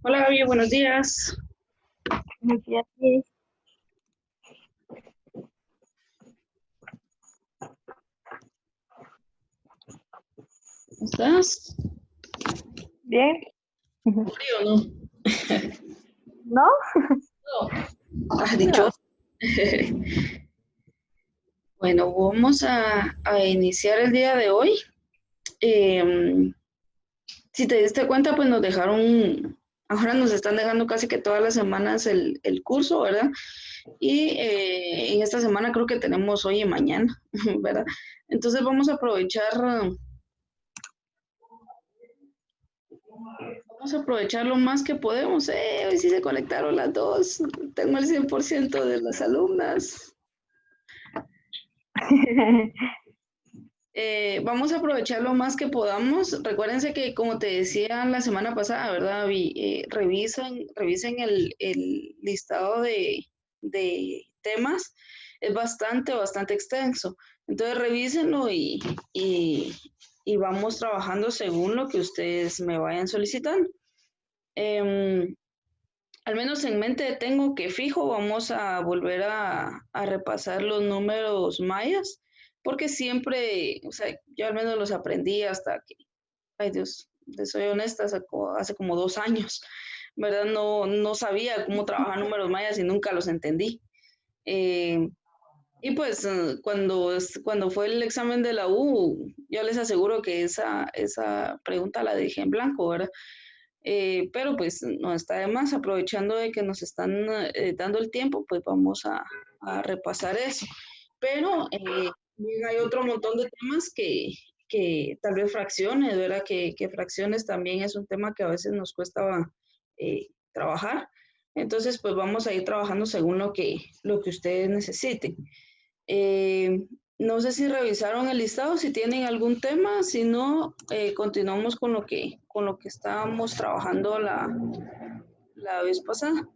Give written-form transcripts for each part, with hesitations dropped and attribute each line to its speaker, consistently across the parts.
Speaker 1: Hola Gaby, buenos días.
Speaker 2: Buenos días, Liz.
Speaker 1: ¿Cómo estás?
Speaker 2: Bien. Ujú.
Speaker 1: ¿Frío o no?
Speaker 2: ¿No?
Speaker 1: Dicho.
Speaker 2: No.
Speaker 1: Bueno, vamos a iniciar el día de hoy. Em, si te diste cuenta, pues ahora nos están dejando casi que todas las semanas el curso, ¿verdad? Y en esta semana creo que tenemos hoy y mañana, ¿verdad? Entonces vamos a aprovechar lo más que podemos. Hoy sí se conectaron las dos. Tengo el 100% de las alumnas. Vamos a aprovechar lo más que podamos. Recuérdense que, como te decía la semana pasada, ¿verdad? Revisen el listado de temas. Es bastante extenso. Entonces, revísenlo y, y vamos trabajando según lo que ustedes me vayan solicitando. Em, Al menos en mente tengo que fijo, vamos a volver a repasar los números mayas, porque siempre, o sea, yo al menos los aprendí hasta que, ay Dios, te soy honesta, hace como 2 años, ¿verdad? No sabía cómo trabajar números mayas y nunca los entendí. Eh, y pues cuando fue el examen de la U, yo les aseguro que esa pregunta la dejé en blanco, ¿verdad? Pero pues no está de más, aprovechando de que nos están dando el tiempo, pues vamos a repasar eso. Pero también hay otro montón de temas que tal vez fracciones, ¿verdad? Que fracciones también es un tema que a veces nos cuesta trabajar. Entonces, pues vamos a ir trabajando según lo que ustedes necesiten. Eh, no sé si revisaron el listado, si tienen algún tema, si no, continuamos con lo que estábamos trabajando la vez pasada.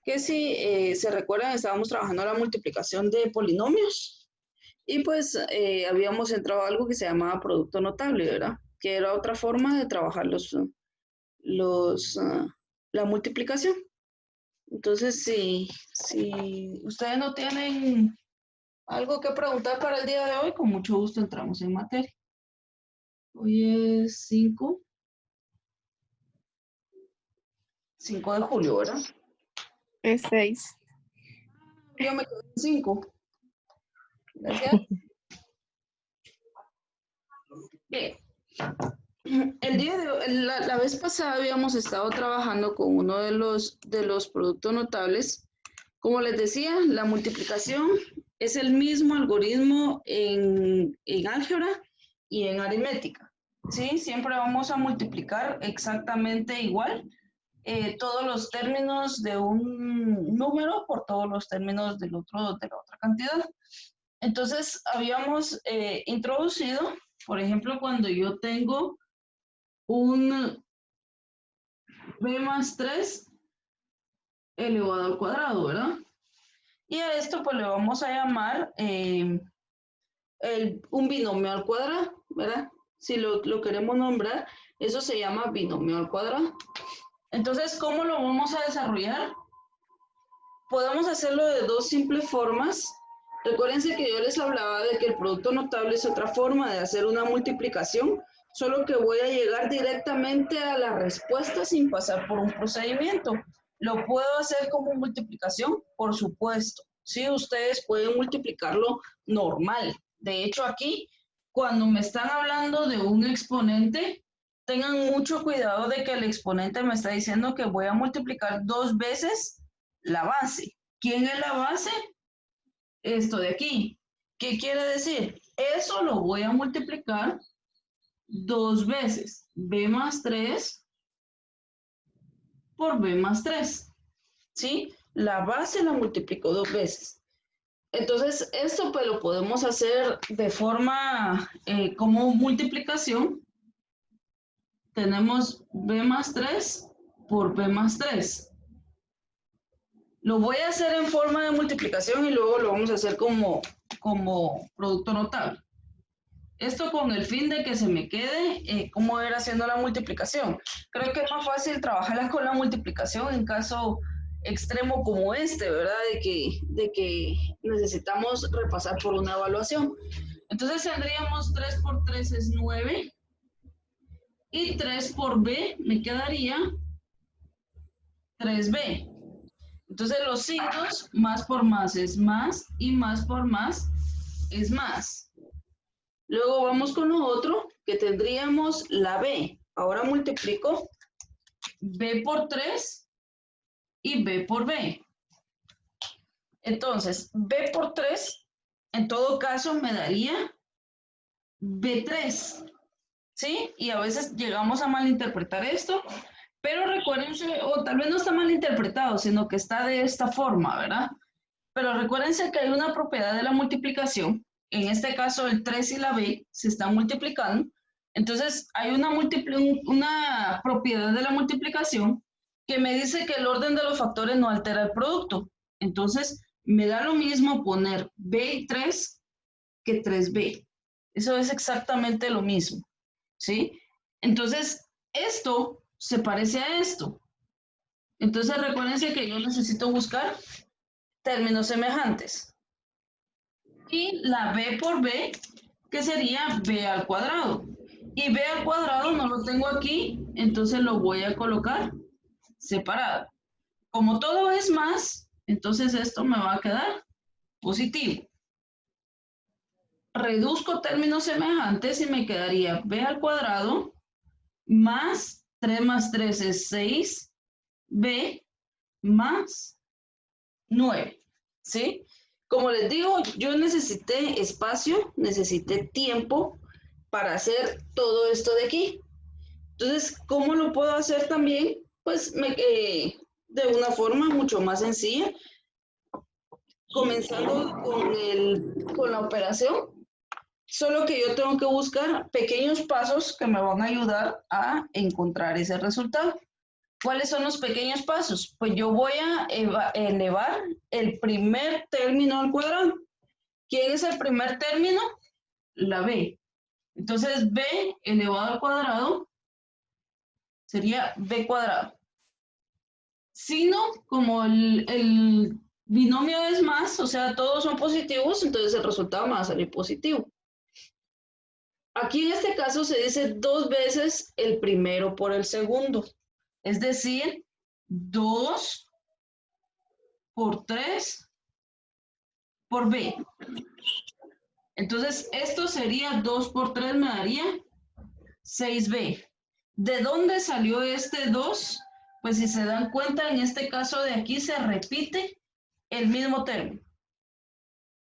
Speaker 1: Que si se recuerdan, estábamos trabajando la multiplicación de polinomios y pues habíamos entrado a algo que se llamaba producto notable, ¿verdad? Que era otra forma de trabajar los, ah, la multiplicación. Entonces, si ustedes no tienen algo que preguntar para el día de hoy, con mucho gusto entramos en materia. Hoy es 5 de julio, ¿verdad?
Speaker 2: Es 6.
Speaker 1: Yo me quedé en 5. Gracias. Bien. El día la vez pasada habíamos estado trabajando con uno de los productos notables. Como les decía, la multiplicación es el mismo algoritmo en álgebra y en aritmética. ¿Sí? Siempre vamos a multiplicar exactamente igual todos los términos de un número por todos los términos de la otra cantidad. Entonces, habíamos introducido, por ejemplo, cuando yo tengo un b más 3 elevado al cuadrado, ¿verdad? Y a esto pues le vamos a llamar un binomio al cuadrado, ¿verdad? Si lo queremos nombrar, eso se llama binomio al cuadrado. Entonces, ¿cómo lo vamos a desarrollar? Podemos hacerlo de dos simples formas. Recuérdense que yo les hablaba de que el producto notable es otra forma de hacer una multiplicación, solo que voy a llegar directamente a la respuesta sin pasar por un procedimiento. ¿Lo puedo hacer como multiplicación? Por supuesto. Sí, ustedes pueden multiplicarlo normal. De hecho, aquí, cuando me están hablando de un exponente, tengan mucho cuidado de que el exponente me está diciendo que voy a multiplicar 2 veces la base. ¿Quién es la base? Esto de aquí. ¿Qué quiere decir? Eso lo voy a multiplicar 2 veces. B más 3 por B más 3. ¿Sí? La base la multiplico 2 veces. Entonces, esto pues lo podemos hacer de forma como multiplicación. Tenemos B más 3 por B más 3. Lo voy a hacer en forma de multiplicación y luego lo vamos a hacer como producto notable. Esto con el fin de que se me quede cómo era haciendo la multiplicación. Creo que es más fácil trabajarla con la multiplicación en caso extremo como este, ¿verdad? De que necesitamos repasar por una evaluación. Entonces tendríamos 3 por 3 es 9 y 3 por b me quedaría 3b. Entonces los signos, más por más es más y más por más es más. Luego vamos con lo otro, que tendríamos la b. Ahora multiplico b por 3 y b por b. Entonces, b por 3, en todo caso, me daría b3, ¿sí? Y a veces llegamos a malinterpretar esto, pero recuérdense, o tal vez no está mal interpretado, sino que está de esta forma, ¿verdad? Pero recuérdense que hay una propiedad de la multiplicación, en este caso el 3 y la b se están multiplicando, entonces hay una propiedad de la multiplicación que me dice que el orden de los factores no altera el producto. Entonces me da lo mismo poner b3 que 3b. Eso es exactamente lo mismo, ¿sí? Entonces esto se parece a esto. Entonces recuérdense que yo necesito buscar términos semejantes. Y la b por b, que sería b al cuadrado. Y b al cuadrado no lo tengo aquí, entonces lo voy a colocar separado. Como todo es más, entonces esto me va a quedar positivo. Reduzco términos semejantes y me quedaría b al cuadrado más 3 es 6, b más 9, ¿sí? Como les digo, yo necesité espacio, necesité tiempo para hacer todo esto de aquí. Entonces, ¿cómo lo puedo hacer también? Pues de una forma mucho más sencilla, comenzando con la operación, solo que yo tengo que buscar pequeños pasos que me van a ayudar a encontrar ese resultado. ¿Cuáles son los pequeños pasos? Pues yo voy a elevar el primer término al cuadrado. ¿Quién es el primer término? La b. Entonces b elevado al cuadrado sería b cuadrado. Si no, como el binomio es más, o sea, todos son positivos, entonces el resultado me va a salir positivo. Aquí en este caso se dice 2 veces el primero por el segundo. Es decir, 2 por 3 por b. Entonces, esto sería 2 por 3 me daría 6b. ¿De dónde salió este 2? Pues si se dan cuenta, en este caso de aquí se repite el mismo término.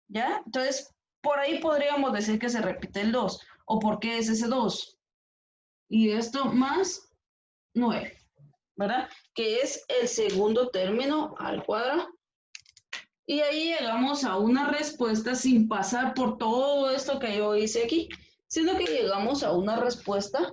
Speaker 1: ¿Ya? Entonces, por ahí podríamos decir que se repite el 2. ¿O por qué es ese 2? Y esto más 9, ¿verdad? Que es el segundo término al cuadrado. Y ahí llegamos a una respuesta sin pasar por todo esto que yo hice aquí, sino que llegamos a una respuesta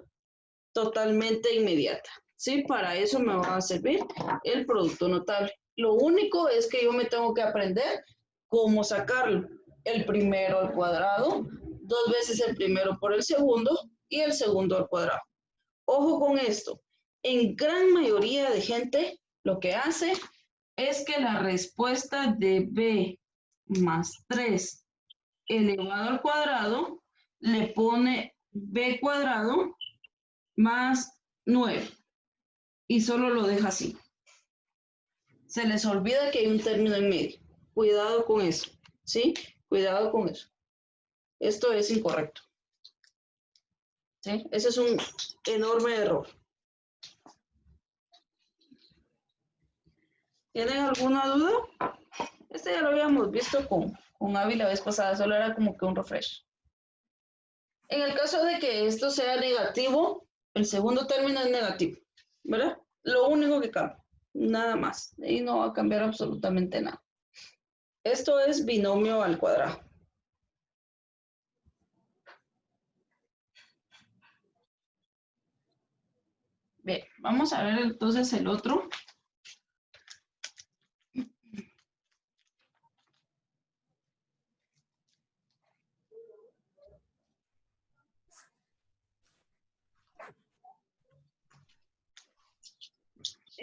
Speaker 1: totalmente inmediata. ¿Sí? Para eso me va a servir el producto notable. Lo único es que yo me tengo que aprender cómo sacarlo. El primero al cuadrado, 2 veces el primero por el segundo y el segundo al cuadrado. Ojo con esto. En gran mayoría de gente lo que hace es que la respuesta de b más 3 elevado al cuadrado le pone b cuadrado más 9 y solo lo deja así. Se les olvida que hay un término en medio. Cuidado con eso, ¿sí? Cuidado con eso. Esto es incorrecto. ¿Sí? Ese es un enorme error. ¿Tienen alguna duda? Este ya lo habíamos visto con Avi la vez pasada, solo era como que un refresh. En el caso de que esto sea negativo, el segundo término es negativo, ¿verdad? Lo único que cambia, nada más. Y no va a cambiar absolutamente nada. Esto es binomio al cuadrado. Bien, vamos a ver entonces el otro.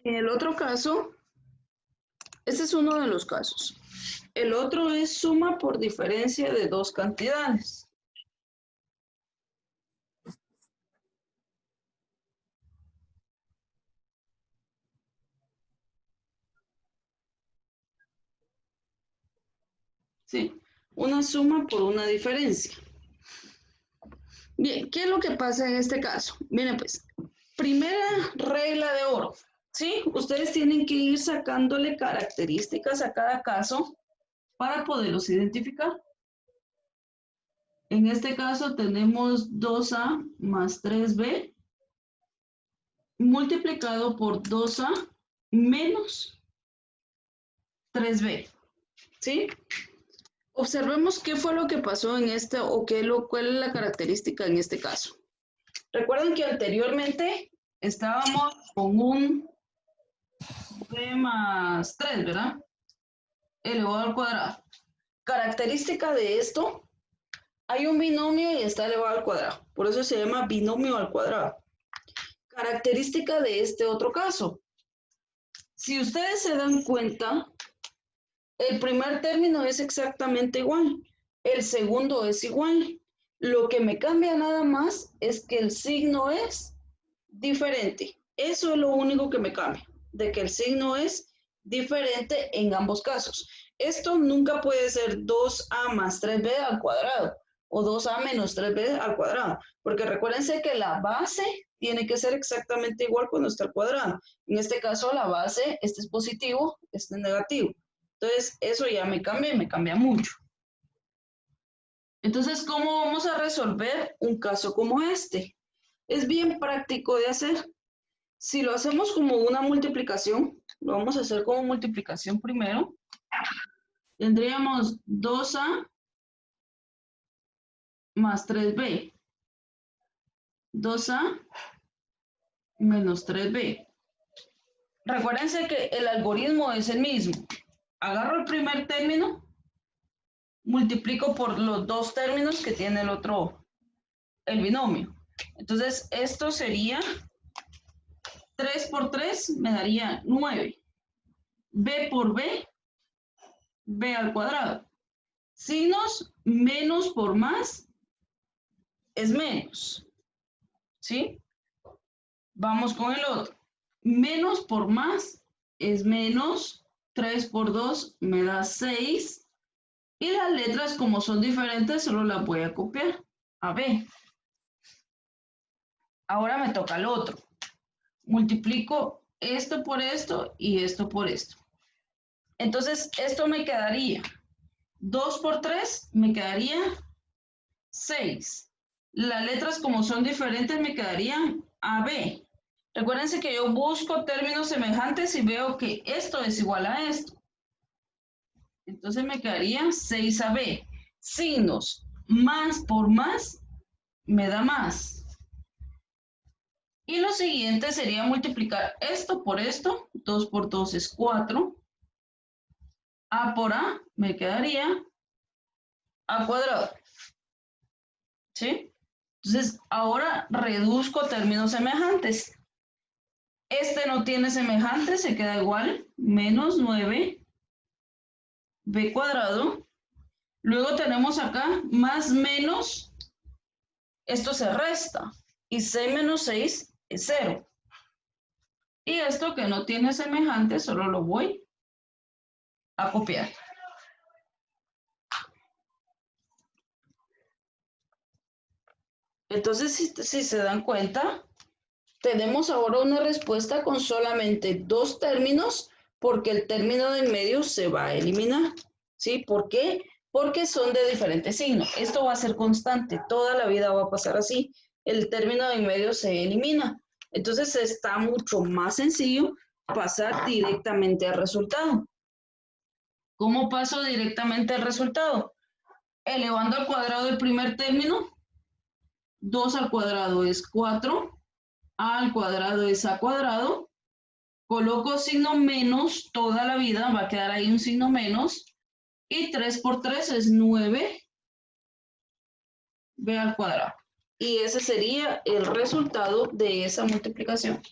Speaker 1: En el otro caso, este es uno de los casos. El otro es suma por diferencia de dos cantidades. ¿Sí? Una suma por una diferencia. Bien, ¿qué es lo que pasa en este caso? Miren pues, primera regla de oro, ¿sí? Ustedes tienen que ir sacándole características a cada caso para poderlos identificar. En este caso tenemos 2A más 3B multiplicado por 2A menos 3B, ¿sí? Observemos qué fue lo que pasó en este, o cuál es la característica en este caso. Recuerden que anteriormente estábamos con un b más 3, ¿verdad? Elevado al cuadrado. Característica de esto, hay un binomio y está elevado al cuadrado. Por eso se llama binomio al cuadrado. Característica de este otro caso. Si ustedes se dan cuenta, el primer término es exactamente igual. El segundo es igual. Lo que me cambia nada más es que el signo es diferente. Eso es lo único que me cambia, de que el signo es diferente en ambos casos. Esto nunca puede ser 2a más 3b al cuadrado o 2a menos 3b al cuadrado, porque recuérdense que la base tiene que ser exactamente igual cuando está al cuadrado. En este caso la base, este es positivo, este es negativo. Entonces eso ya me cambia y me cambia mucho. Entonces, ¿cómo vamos a resolver un caso como este? Es bien práctico de hacer. Si lo hacemos como una multiplicación, lo vamos a hacer como multiplicación primero. Tendríamos 2a más 3b. 2a menos 3b. Recuérdense que el algoritmo es el mismo. Agarro el primer término, multiplico por los dos términos que tiene el binomio. Entonces, esto sería 3 por 3 me daría 9. B por B, B al cuadrado. Signos menos por más es menos. ¿Sí? Vamos con el otro. Menos por más es menos. 3 por 2 me da 6. Y las letras, como son diferentes, solo las voy a copiar a B. Ahora me toca el otro. Multiplico esto por esto y esto por esto. Entonces, esto me quedaría 2 por 3 me quedaría 6. Las letras, como son diferentes, me quedarían AB. Recuérdense que yo busco términos semejantes y veo que esto es igual a esto. Entonces me quedaría 6AB. Signos más por más me da más. Y lo siguiente sería multiplicar esto por esto. 2 por 2 es 4. A por A me quedaría A cuadrado. ¿Sí? Entonces, ahora reduzco términos semejantes. Este no tiene semejantes, se queda igual. Menos 9 b cuadrado. Luego tenemos acá más menos. Esto se resta. Y 6 menos 6 es 0. Y esto que no tiene semejantes, solo lo voy a copiar. Entonces, si se dan cuenta, tenemos ahora una respuesta con solamente dos términos, porque el término de en medio se va a eliminar. ¿Sí? ¿Por qué? Porque son de diferentes signos. Esto va a ser constante, toda la vida va a pasar así. El término de en medio se elimina. Entonces está mucho más sencillo pasar directamente al resultado. ¿Cómo paso directamente al resultado? Elevando al cuadrado el primer término. 2 al cuadrado es 4. A al cuadrado es A cuadrado. Coloco signo menos toda la vida, va a quedar ahí un signo menos. Y 3 por 3 es 9. B al cuadrado. Y ese sería el resultado de esa multiplicación.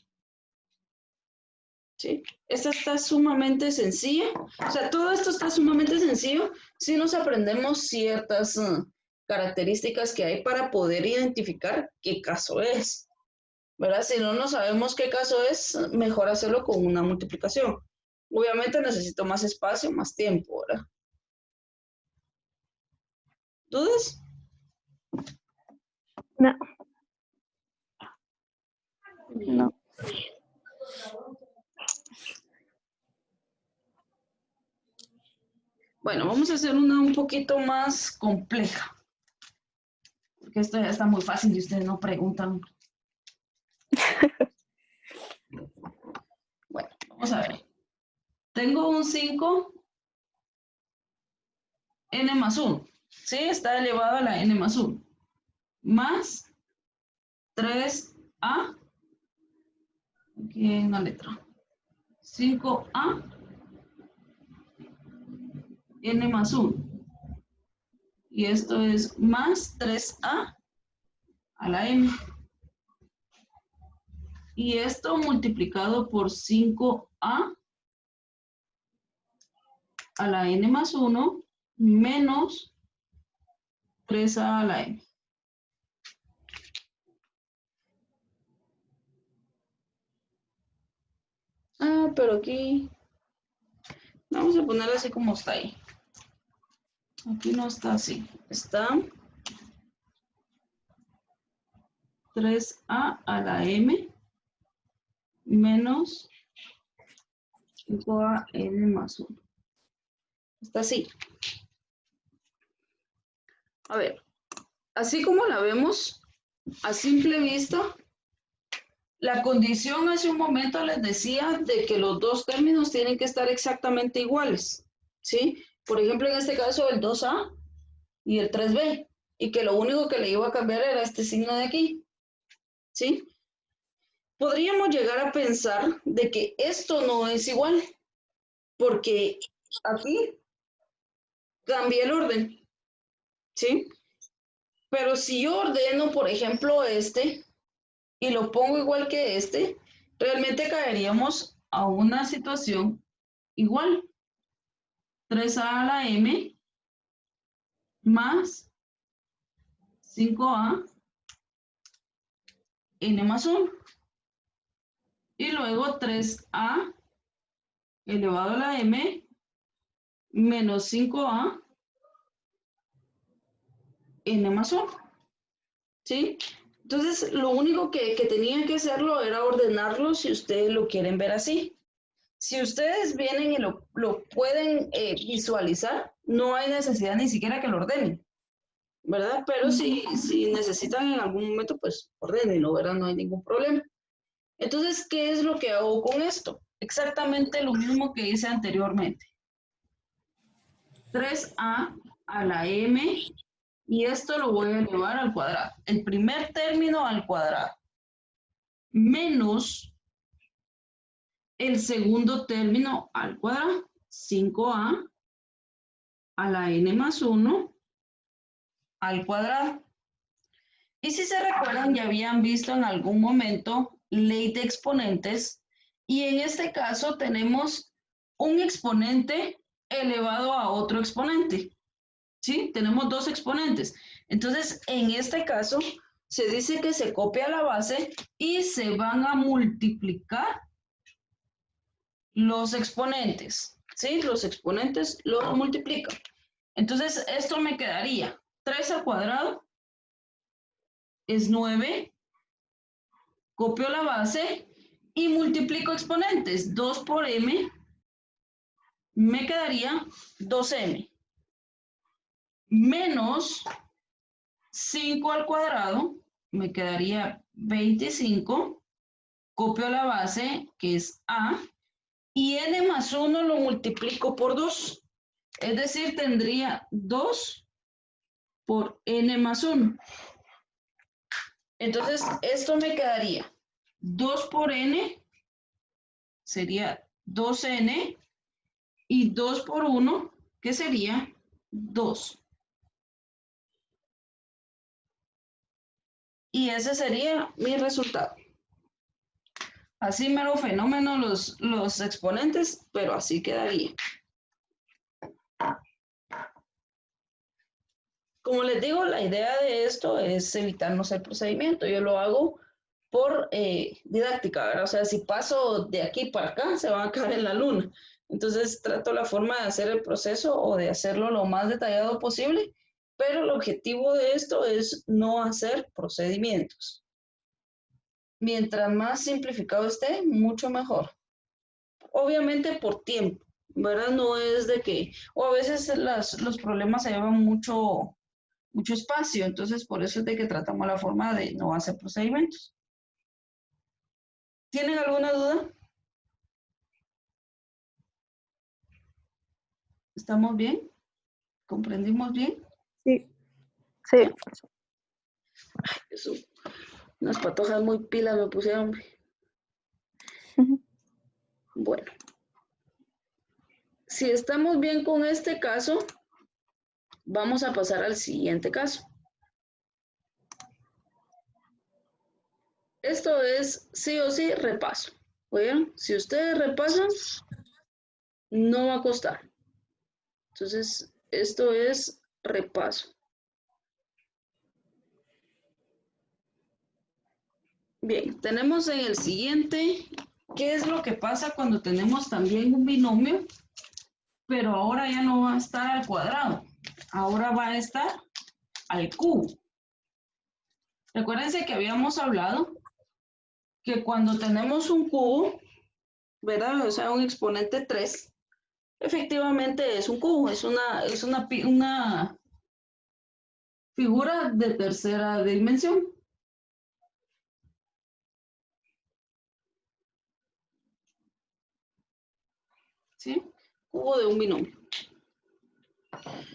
Speaker 1: ¿sí? Esta está sumamente sencilla. O sea, todo esto está sumamente sencillo si nos aprendemos ciertas características que hay para poder identificar qué caso es, ¿verdad? Si no sabemos qué caso es, mejor hacerlo con una multiplicación. Obviamente necesito más espacio, más tiempo, ¿verdad? ¿Dudas?
Speaker 2: No. No.
Speaker 1: Bueno, vamos a hacer una un poquito más compleja. Porque esto ya está muy fácil y ustedes no preguntan. Bueno, vamos a ver. Tengo un 5 n más 1. ¿Sí? Está elevado a la n más 1. Más 3a. Aquí hay una letra. 5a n más 1. Y esto es más 3a a la m. Y esto multiplicado por 5a a la n más 1 menos 3a a la m. Ah, pero aquí vamos a poner así como está ahí. Aquí no está así. Está 3a a la m menos 5a n más 1. Está así. A ver, así como la vemos a simple vista, la condición hace un momento les decía de que los dos términos tienen que estar exactamente iguales, ¿sí? Por ejemplo, en este caso el 2a y el 3b, y que lo único que le iba a cambiar era este signo de aquí, ¿sí? Podríamos llegar a pensar de que esto no es igual, porque aquí cambié el orden, ¿sí? Pero si yo ordeno, por ejemplo, este, y lo pongo igual que este, realmente caeríamos a una situación igual. 3a a la m más 5a n más 1. Y luego 3a elevado a la m menos 5a n más 1. ¿Sí? Entonces, lo único que tenían que hacerlo era ordenarlo si ustedes lo quieren ver así. Si ustedes vienen y lo pueden visualizar, no hay necesidad ni siquiera que lo ordenen, ¿verdad? Pero si necesitan en algún momento, pues ordenenlo, ¿verdad? No hay ningún problema. Entonces, ¿qué es lo que hago con esto? Exactamente lo mismo que hice anteriormente. 3a a la m, y esto lo voy a elevar al cuadrado. El primer término al cuadrado, menos el segundo término al cuadrado, 5a a la n más 1 al cuadrado. Y si se recuerdan, ya habían visto en algún momento ley de exponentes, y en este caso tenemos un exponente elevado a otro exponente. ¿Sí? Tenemos dos exponentes. Entonces, en este caso, se dice que se copia la base y se van a multiplicar los exponentes. ¿Sí? Los exponentes los multiplican. Entonces, esto me quedaría 3 al cuadrado es 9, copio la base y multiplico exponentes. 2 por m, me quedaría 2m, menos 5 al cuadrado, me quedaría 25, copio la base, que es a, y n más 1 lo multiplico por 2. Es decir, tendría 2 por n más 1. Entonces, esto me quedaría 2 por n, sería 2n, y 2 por 1, que sería 2. Y ese sería mi resultado. Así mero fenómeno los exponentes, pero así quedaría. Como les digo, la idea de esto es evitarnos el procedimiento. Yo lo hago por didáctica, ¿verdad? O sea, si paso de aquí para acá, se van a caer en la luna. Entonces, trato la forma de hacer el proceso o de hacerlo lo más detallado posible, pero el objetivo de esto es no hacer procedimientos. Mientras más simplificado esté, mucho mejor. Obviamente por tiempo, ¿verdad? No es de que, o a veces los problemas se llevan mucho espacio, entonces por eso es de que tratamos la forma de no hacer procedimientos. ¿Tienen alguna duda? ¿Estamos bien? ¿Comprendimos bien?
Speaker 2: Sí. Sí.
Speaker 1: Eso, unas patojas muy pilas me pusieron. Bueno, si estamos bien con este caso, vamos a pasar al siguiente caso. Esto es sí o sí repaso. ¿Oyeron? Si ustedes repasan, no va a costar. Entonces, esto es repaso. Bien, tenemos en el siguiente, ¿qué es lo que pasa cuando tenemos también un binomio? Pero ahora ya no va a estar al cuadrado, ahora va a estar al cubo. Recuérdense que habíamos hablado que cuando tenemos un cubo, ¿verdad? O sea, un exponente 3, efectivamente es un cubo, es una figura de tercera dimensión. ¿Sí? Cubo de un binomio.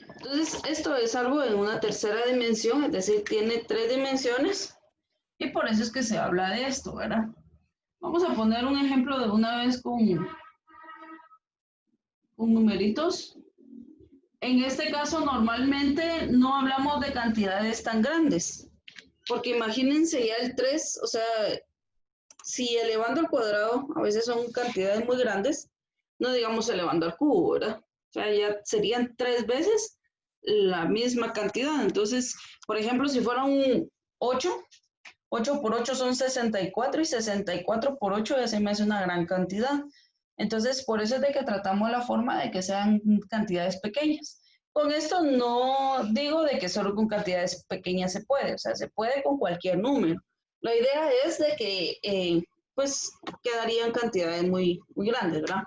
Speaker 1: Entonces, esto es algo en una tercera dimensión, es decir, tiene 3 dimensiones y por eso es que se habla de esto, ¿verdad? Vamos a poner un ejemplo de una vez con numeritos. En este caso, normalmente no hablamos de cantidades tan grandes, porque imagínense ya el 3, o sea, si elevando al cuadrado a veces son cantidades muy grandes, no digamos elevando al cubo, ¿verdad? O sea, ya serían 3 veces la misma cantidad. Entonces, por ejemplo, si fuera un 8, 8 por 8 son 64 y 64 por 8 ya se me hace una gran cantidad. Entonces, por eso es de que tratamos la forma de que sean cantidades pequeñas. Con esto no digo de que solo con cantidades pequeñas se puede, o sea, se puede con cualquier número. La idea es de que, pues, quedarían cantidades muy, muy grandes, ¿verdad?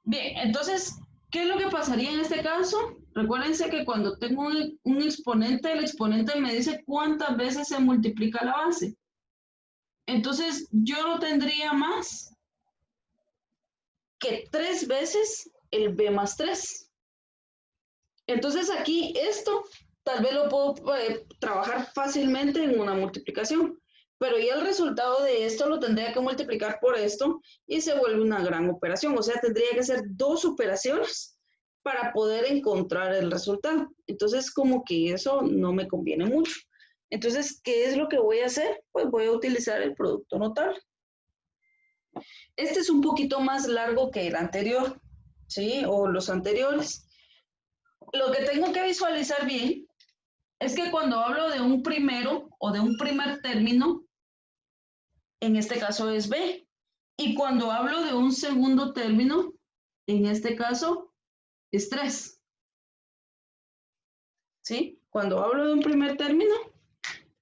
Speaker 1: Bien, entonces, ¿qué es lo que pasaría en este caso? Recuérdense que cuando tengo un exponente, el exponente me dice cuántas veces se multiplica la base. Entonces, yo no tendría más que 3 veces el b más 3. Entonces, aquí esto tal vez lo puedo trabajar fácilmente en una multiplicación, pero ya el resultado de esto lo tendría que multiplicar por esto y se vuelve una gran operación. O sea, tendría que hacer 2 operaciones para poder encontrar el resultado. Entonces, como que eso no me conviene mucho. Entonces, ¿qué es lo que voy a hacer? Pues voy a utilizar el producto notable. Este es un poquito más largo que el anterior, ¿sí? O los anteriores. Lo que tengo que visualizar bien es que cuando hablo de un primero o de un primer término, en este caso es B. Y cuando hablo de un segundo término, en este caso es 3. ¿Sí? Cuando hablo de un primer término,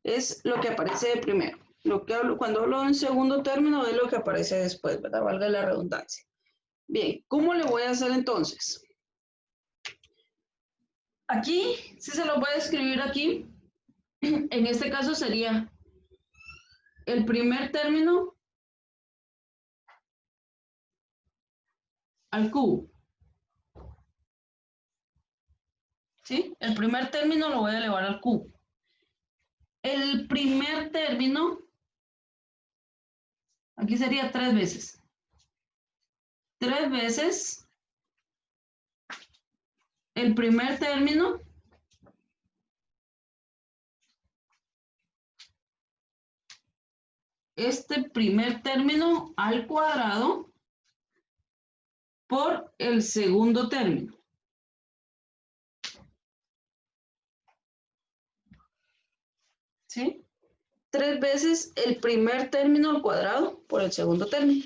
Speaker 1: es lo que aparece de primero. Cuando hablo de un segundo término, es lo que aparece después, ¿verdad? Valga la redundancia. Bien, ¿cómo le voy a hacer entonces? Aquí, si se lo voy a escribir aquí, en este caso sería el primer término al cubo. ¿Sí? El primer término lo voy a elevar al cubo. El primer término, aquí sería 3 veces. 3 veces el primer término este primer término al cuadrado por el segundo término. ¿Sí? 3 veces el primer término al cuadrado por el segundo término.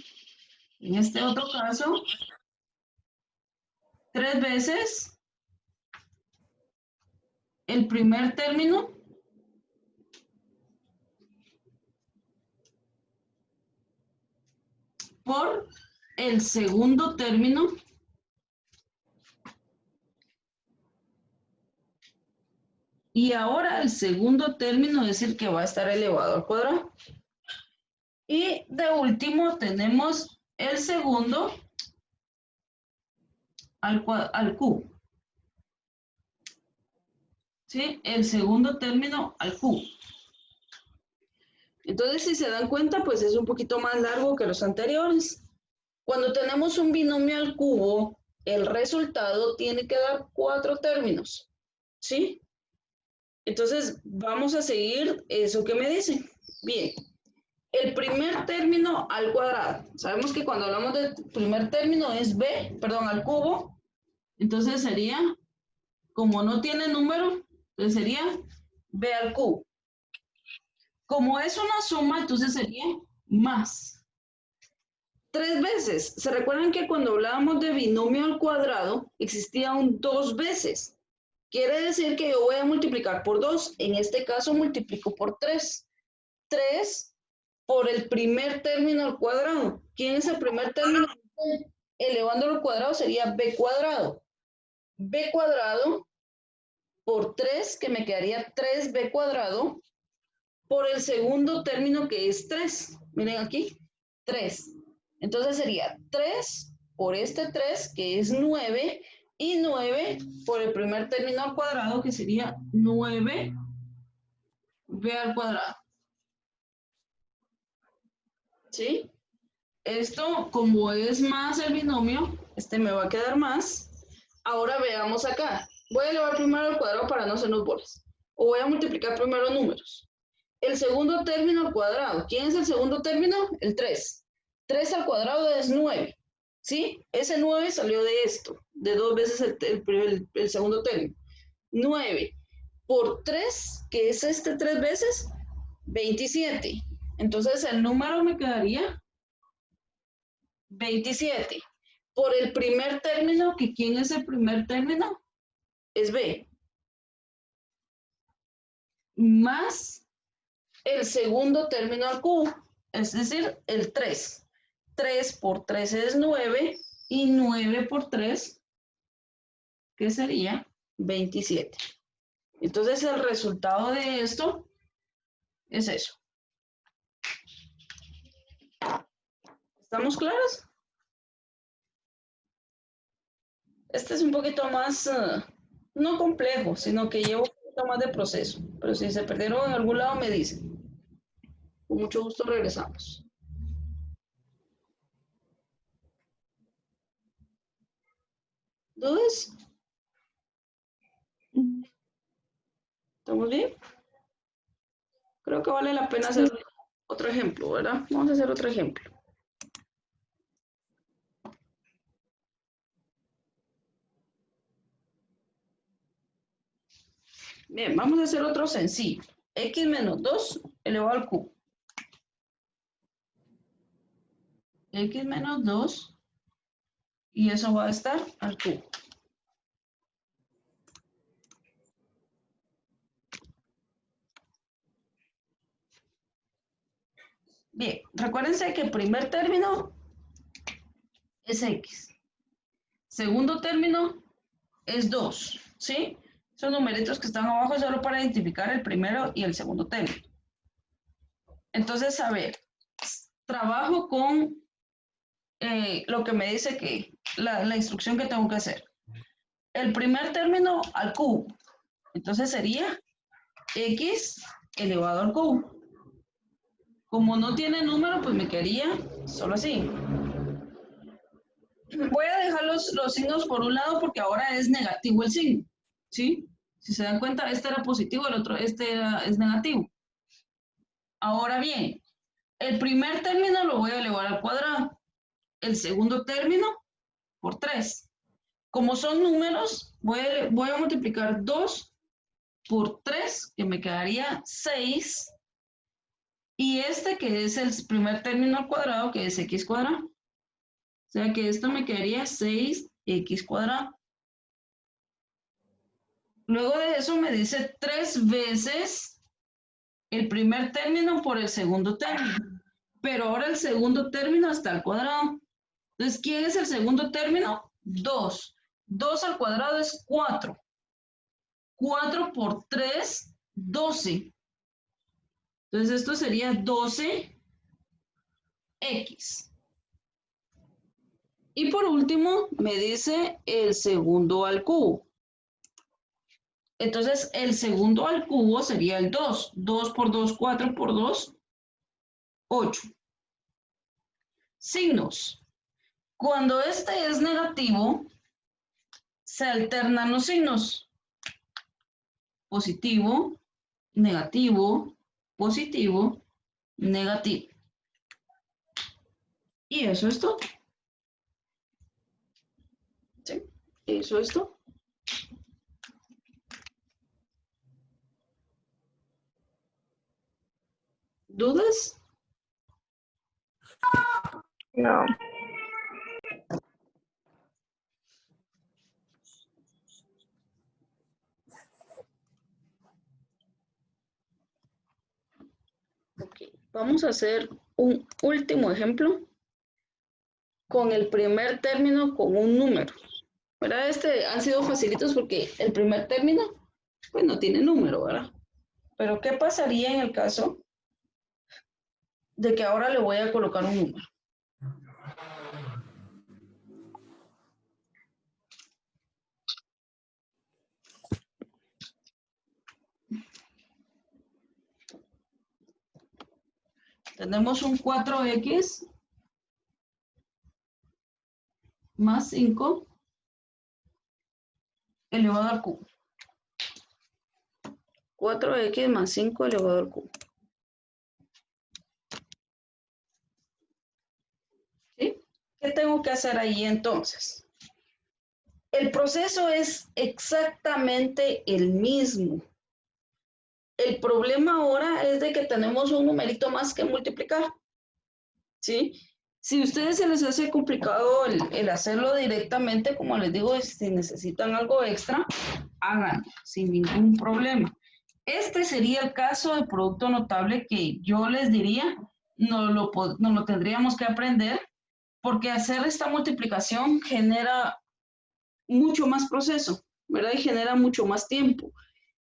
Speaker 1: En este otro caso, 3 veces el primer término por el segundo término y ahora el segundo término es el que va a estar elevado al cuadrado. Y de último tenemos el segundo al cubo. ¿Sí? El segundo término al cubo. Entonces, si se dan cuenta, pues es un poquito más largo que los anteriores. Cuando tenemos un binomio al cubo, el resultado tiene que dar 4 términos. ¿Sí? Entonces, vamos a seguir eso que me dicen. Bien. El primer término al cuadrado. Sabemos que cuando hablamos del primer término es b, perdón, al cubo. Entonces sería, como no tiene número, entonces sería b al cubo. Como es una suma, entonces sería más. 3 veces. ¿Se recuerdan que cuando hablábamos de binomio al cuadrado, existía un 2 veces? Quiere decir que yo voy a multiplicar por 2. En este caso multiplico por 3. 3 por el primer término al cuadrado. ¿Quién es el primer término? Elevándolo al cuadrado sería b cuadrado. B cuadrado por 3, que me quedaría 3b cuadrado, por el segundo término que es 3. Miren aquí, 3. Entonces sería 3 por este 3, que es 9, y 9 por el primer término al cuadrado, que sería 9b al cuadrado. ¿Sí? Esto, como es más el binomio, este me va a quedar más. Ahora veamos acá. Voy a elevar primero al cuadrado para no hacernos bolas. O voy a multiplicar primero números. El segundo término al cuadrado. ¿Quién es el segundo término? El 3. 3 al cuadrado es 9. ¿Sí? Ese 9 salió de esto, de 2 veces el segundo término. 9 por 3, que es este 3 veces, 27. Entonces el número me quedaría 27. Por el primer término, que ¿quién es el primer término? Es b. Más el segundo término al cubo, es decir, el 3. 3 por 3 es 9 y 9 por 3, que sería 27. Entonces el resultado de esto es eso. ¿Estamos claros? Este es un poquito más, no complejo, sino que lleva un poquito más de proceso. Pero si se perdieron en algún lado, me dicen. Con mucho gusto regresamos. ¿Dudas? ¿Estamos bien? Creo que vale la pena hacer otro ejemplo, ¿verdad? Vamos a hacer otro ejemplo. Bien, vamos a hacer otro sencillo. X menos 2 elevado al cubo. X menos 2 y eso va a estar al cubo. Bien, recuérdense que el primer término es X. Segundo término es 2, ¿sí? Esos numeritos que están abajo es solo para identificar el primero y el segundo término. Entonces, a ver, trabajo con lo que me dice que la instrucción que tengo que hacer. El primer término al cubo. Entonces sería X elevado al cubo. Como no tiene número, pues me quedaría solo así. Voy a dejar los signos por un lado porque ahora es negativo el signo, ¿sí? Si se dan cuenta, este era positivo, el otro, es negativo. Ahora bien, El primer término lo voy a elevar al cuadrado. El segundo término por 3. Como son números, voy a multiplicar 2 por 3, que me quedaría 6. Y este que es el primer término al cuadrado, que es x cuadrado. O sea que esto me quedaría 6x cuadrado. Luego de eso me dice 3 veces el primer término por el segundo término. Pero ahora el segundo término está al cuadrado. Entonces, ¿quién es el segundo término? 2. 2 al cuadrado es 4. 4 por 3, 12. Entonces, esto sería 12x. Y por último, me dice el segundo al cubo. Entonces, el segundo al cubo sería el 2. 2 por 2, 4 por 2, 8. Signos. Cuando este es negativo, se alternan los signos. Positivo, negativo, positivo, negativo. Y eso es todo. ¿Sí? Eso es todo. ¿Dudas?
Speaker 2: No.
Speaker 1: Ok, vamos a hacer un último ejemplo con el primer término con un número. ¿Verdad? Han sido facilitos porque el primer término, pues no tiene número, ¿verdad? Pero ¿qué pasaría en el caso de que ahora le voy a colocar un número? Tenemos un 4x más 5 elevado al cubo. 4x más 5 elevado al cubo. ¿Sí? ¿Qué tengo que hacer ahí entonces? El proceso es exactamente el mismo. El problema ahora es de que tenemos un numerito más que multiplicar. ¿Sí? Si a ustedes se les hace complicado el hacerlo directamente, como les digo, si necesitan algo extra, háganlo sin ningún problema. Este sería el caso de producto notable que yo les diría, no lo tendríamos que aprender, porque hacer esta multiplicación genera mucho más proceso, ¿verdad? Y genera mucho más tiempo.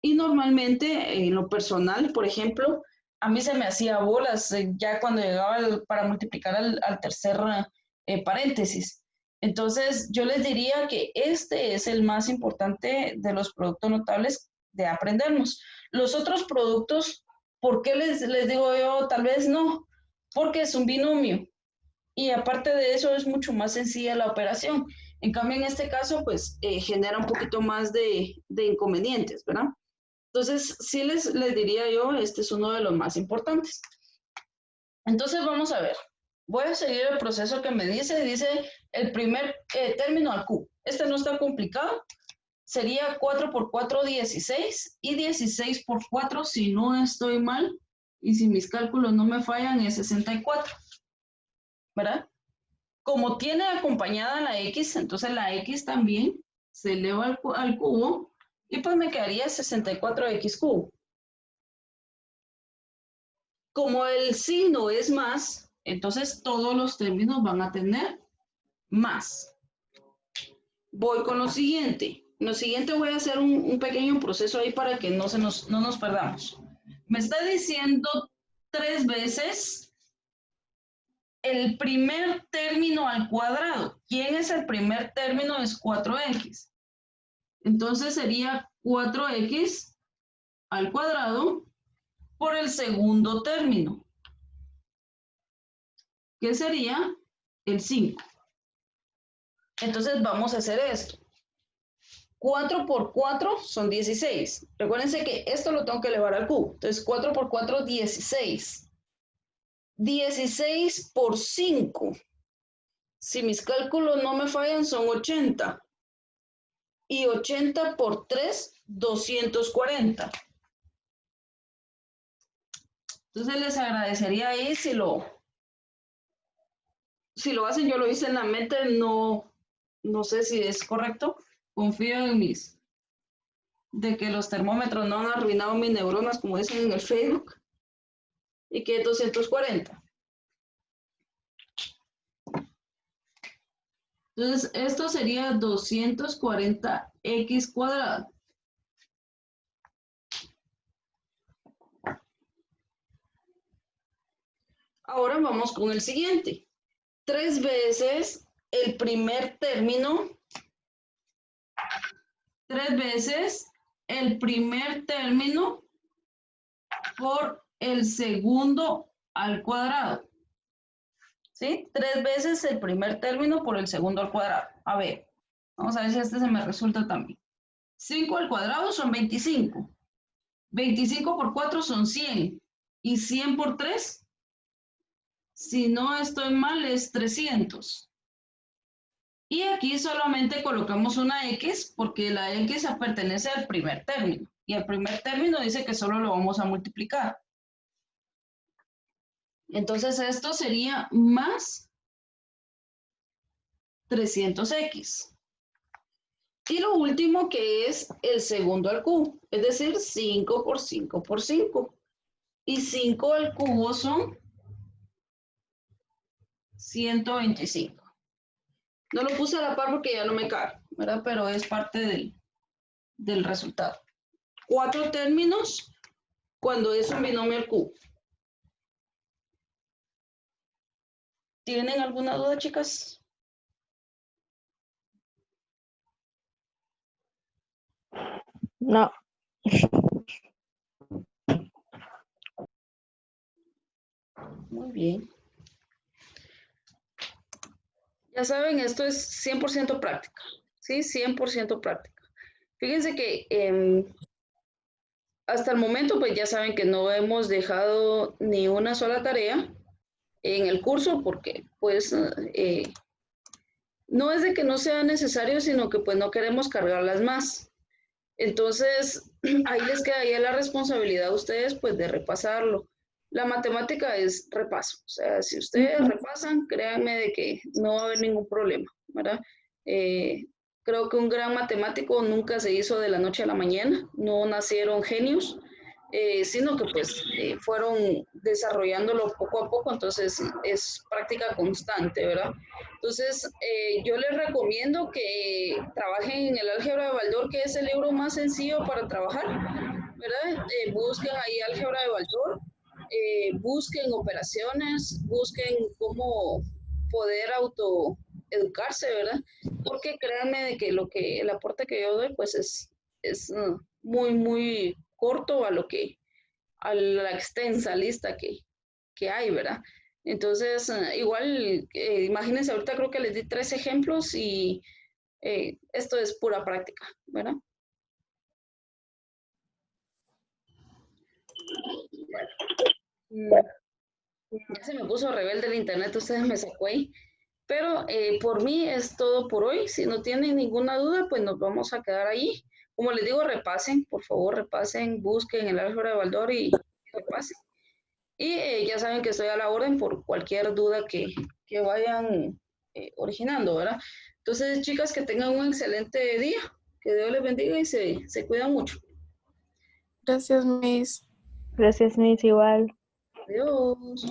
Speaker 1: Y normalmente, en lo personal, por ejemplo, a mí se me hacía bolas ya cuando llegaba para multiplicar al tercer paréntesis. Entonces, yo les diría que este es el más importante de los productos notables de aprendernos. Los otros productos, ¿por qué les digo yo tal vez no? Porque es un binomio. Y aparte de eso, es mucho más sencilla la operación. En cambio, en este caso, pues genera un poquito más de inconvenientes, ¿verdad? Entonces, sí les diría yo, este es uno de los más importantes. Entonces, vamos a ver. Voy a seguir el proceso que me dice el primer término al cubo. Este no está complicado. Sería 4 por 4, 16. Y 16 por 4, si no estoy mal, y si mis cálculos no me fallan, es 64. ¿Verdad? Como tiene acompañada la X, entonces la X también se eleva al cubo y pues me quedaría 64x cubo. Como el signo es más, entonces todos los términos van a tener más. Voy con lo siguiente. Lo siguiente voy a hacer un pequeño proceso ahí para que no nos perdamos. Me está diciendo 3 veces el primer término al cuadrado. ¿Quién es el primer término? Es 4x. Entonces sería 4x al cuadrado por el segundo término, que sería el 5. Entonces vamos a hacer esto. 4 por 4 son 16. Recuérdense que esto lo tengo que elevar al cubo. Entonces 4 por 4, 16. 16 por 5. Si mis cálculos no me fallan, son 80. Y 80 por 3, 240. Entonces les agradecería ahí si lo hacen. Yo lo hice en la mente, no sé si es correcto. Confío en de que los termómetros no han arruinado mis neuronas, como dicen en el Facebook, y que es 240. Entonces, esto sería 240x cuadrado. Ahora vamos con el siguiente. 3 veces el primer término. 3 veces el primer término por el segundo al cuadrado. ¿Sí? 3 veces el primer término por el segundo al cuadrado. A ver, vamos a ver si este se me resulta también. 5 al cuadrado son 25. 25 por 4 son 100. Y 100 por 3, si no estoy mal, es 300. Y aquí solamente colocamos una X porque la X pertenece al primer término. Y el primer término dice que solo lo vamos a multiplicar. Entonces esto sería más 300X. Y lo último que es el segundo al cubo, es decir, 5 por 5 por 5. Y 5 al cubo son 125. No lo puse a la par porque ya no me cabe, ¿verdad? Pero es parte del resultado. 4 términos cuando es un binomio al cubo. ¿Tienen alguna duda, chicas?
Speaker 2: No.
Speaker 1: Muy bien. Ya saben, esto es 100% práctica, ¿sí? 100% práctica. Fíjense que hasta el momento, pues ya saben que no hemos dejado ni una sola tarea en el curso porque, pues, no es de que no sea necesario, sino que, pues, no queremos cargarlas más. Entonces, ahí les queda ya la responsabilidad a ustedes, pues, de repasarlo. La matemática es repaso, o sea, si ustedes repasan, créanme de que no va a haber ningún problema, ¿verdad? Creo que un gran matemático nunca se hizo de la noche a la mañana, no nacieron genios, sino que pues fueron desarrollándolo poco a poco, entonces es práctica constante, ¿verdad? Entonces, yo les recomiendo que trabajen en el álgebra de Baldor, que es el libro más sencillo para trabajar, ¿verdad? Busquen ahí álgebra de Baldor, busquen operaciones, busquen cómo poder autoeducarse, ¿verdad? Porque créanme de que el aporte que yo doy, pues es muy, muy corto a la extensa lista que hay, ¿verdad? Entonces, igual, imagínense, ahorita creo que les di 3 ejemplos y esto es pura práctica, ¿verdad? Bueno, ya se me puso rebelde el internet, ustedes me sacó ahí. Pero por mí es todo por hoy. Si no tienen ninguna duda, pues nos vamos a quedar ahí. Como les digo, repasen, por favor, repasen, busquen el álgebra de Baldor y repasen. Y ya saben que estoy a la orden por cualquier duda que vayan originando, ¿verdad? Entonces, chicas, que tengan un excelente día. Que Dios les bendiga y se cuidan mucho.
Speaker 3: Gracias, Miss.
Speaker 2: Gracias, Miss, igual.
Speaker 1: Adiós.